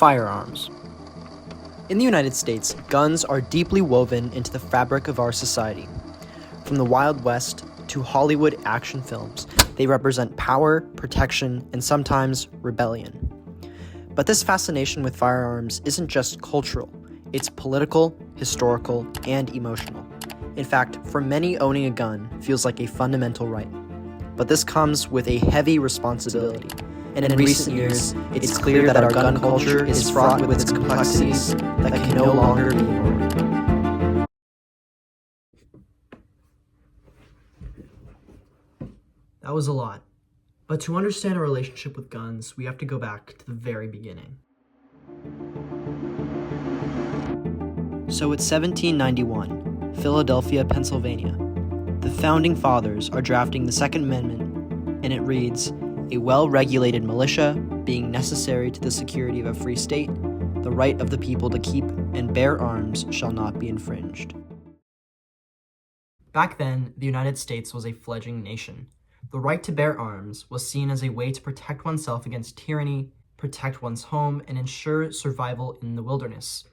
Firearms. In the United States, guns are deeply woven into the fabric of our society. From the Wild West to Hollywood action films, they represent power, protection, and sometimes rebellion. But this fascination with firearms isn't just cultural, it's political, historical, and emotional. In fact, for many, owning a gun feels like a fundamental right. But this comes with a heavy responsibility. And in recent years, it's clear that our gun culture is fraught with its complexities that can no longer be ignored. That was a lot. But to understand our relationship with guns, we have to go back to the very beginning. So it's 1791, Philadelphia, Pennsylvania. The Founding Fathers are drafting the Second Amendment, and it reads, "A well-regulated militia, being necessary to the security of a free state, the right of the people to keep and bear arms shall not be infringed." Back then, the United States was a fledgling nation. The right to bear arms was seen as a way to protect oneself against tyranny, protect one's home, and ensure survival in the wilderness.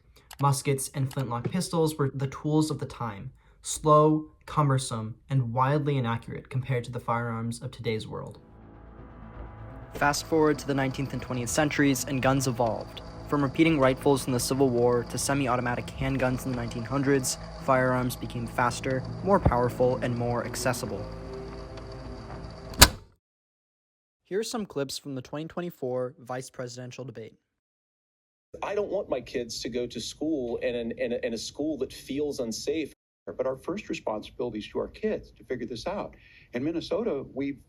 Muskets and flintlock pistols were the tools of the time, slow, cumbersome, and wildly inaccurate compared to the firearms of today's world. Fast forward to the 19th and 20th centuries, and guns evolved. From repeating rifles in the Civil War to semi-automatic handguns in the 1900s, firearms became faster, more powerful, and more accessible. Here are some clips from the 2024 vice presidential debate. I don't want my kids to go to school in a school that feels unsafe. But our first responsibility is to our kids to figure this out. In Minnesota, we've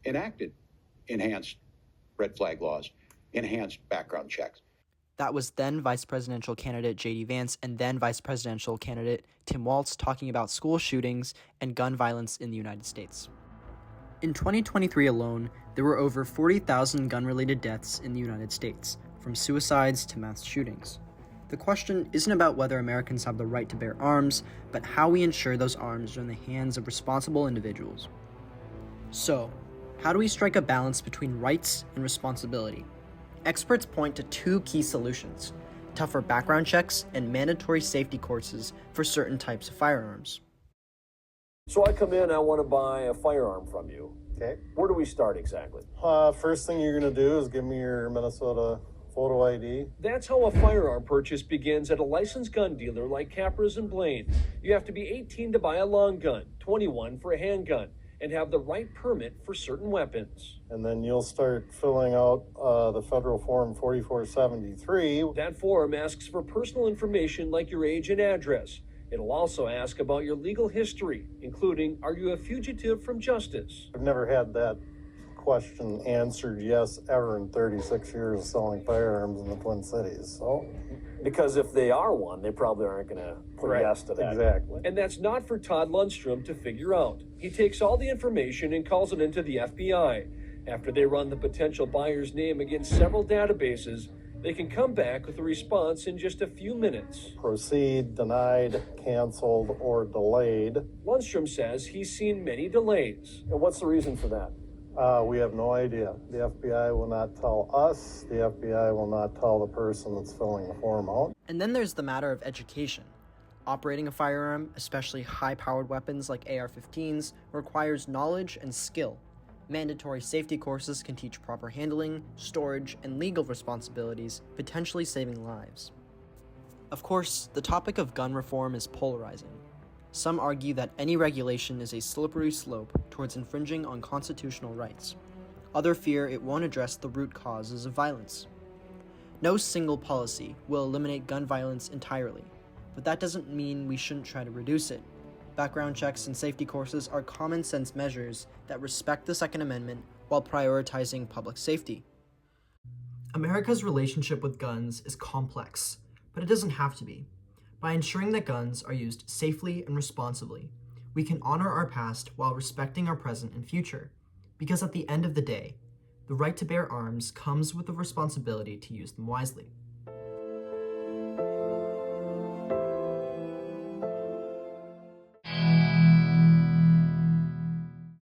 enacted enhanced red flag laws, enhanced background checks. That was then Vice Presidential candidate J.D. Vance and then Vice Presidential candidate Tim Walz talking about school shootings and gun violence in the United States. In 2023 alone, there were over 40,000 gun-related deaths in the United States, from suicides to mass shootings. The question isn't about whether Americans have the right to bear arms, but how we ensure those arms are in the hands of responsible individuals. So, how do we strike a balance between rights and responsibility? Experts point to two key solutions: tougher background checks and mandatory safety courses for certain types of firearms. So I come in, I want to buy a firearm from you. Okay. Where do we start exactly? First thing you're going to do is give me your Minnesota photo ID. That's how a firearm purchase begins at a licensed gun dealer like Capras and Blaine. You have to be 18 to buy a long gun, 21 for a handgun, and have the right permit for certain weapons. And then you'll start filling out the federal form 4473. That form asks for personal information like your age and address. It'll also ask about your legal history, including, are you a fugitive from justice? I've never had that question answered yes ever in 36 years of selling firearms in the Twin Cities. So, because if they are one, they probably aren't going to put yes to that. Exactly. And that's not for Todd Lundstrom to figure out. He takes all the information and calls it into the FBI. After they run the potential buyer's name against several databases, they can come back with a response in just a few minutes. Proceed, denied, canceled, or delayed. Lundstrom says he's seen many delays. And what's the reason for that? We have no idea. The FBI will not tell us. The FBI will not tell the person that's filling the form out. And then there's the matter of education. Operating a firearm, especially high-powered weapons like AR-15s, requires knowledge and skill. Mandatory safety courses can teach proper handling, storage, and legal responsibilities, potentially saving lives. Of course, the topic of gun reform is polarizing. Some argue that any regulation is a slippery slope towards infringing on constitutional rights. Others fear it won't address the root causes of violence. No single policy will eliminate gun violence entirely, but that doesn't mean we shouldn't try to reduce it. Background checks and safety courses are common sense measures that respect the Second Amendment while prioritizing public safety. America's relationship with guns is complex, but it doesn't have to be. By ensuring that guns are used safely and responsibly, we can honor our past while respecting our present and future. Because at the end of the day, the right to bear arms comes with the responsibility to use them wisely.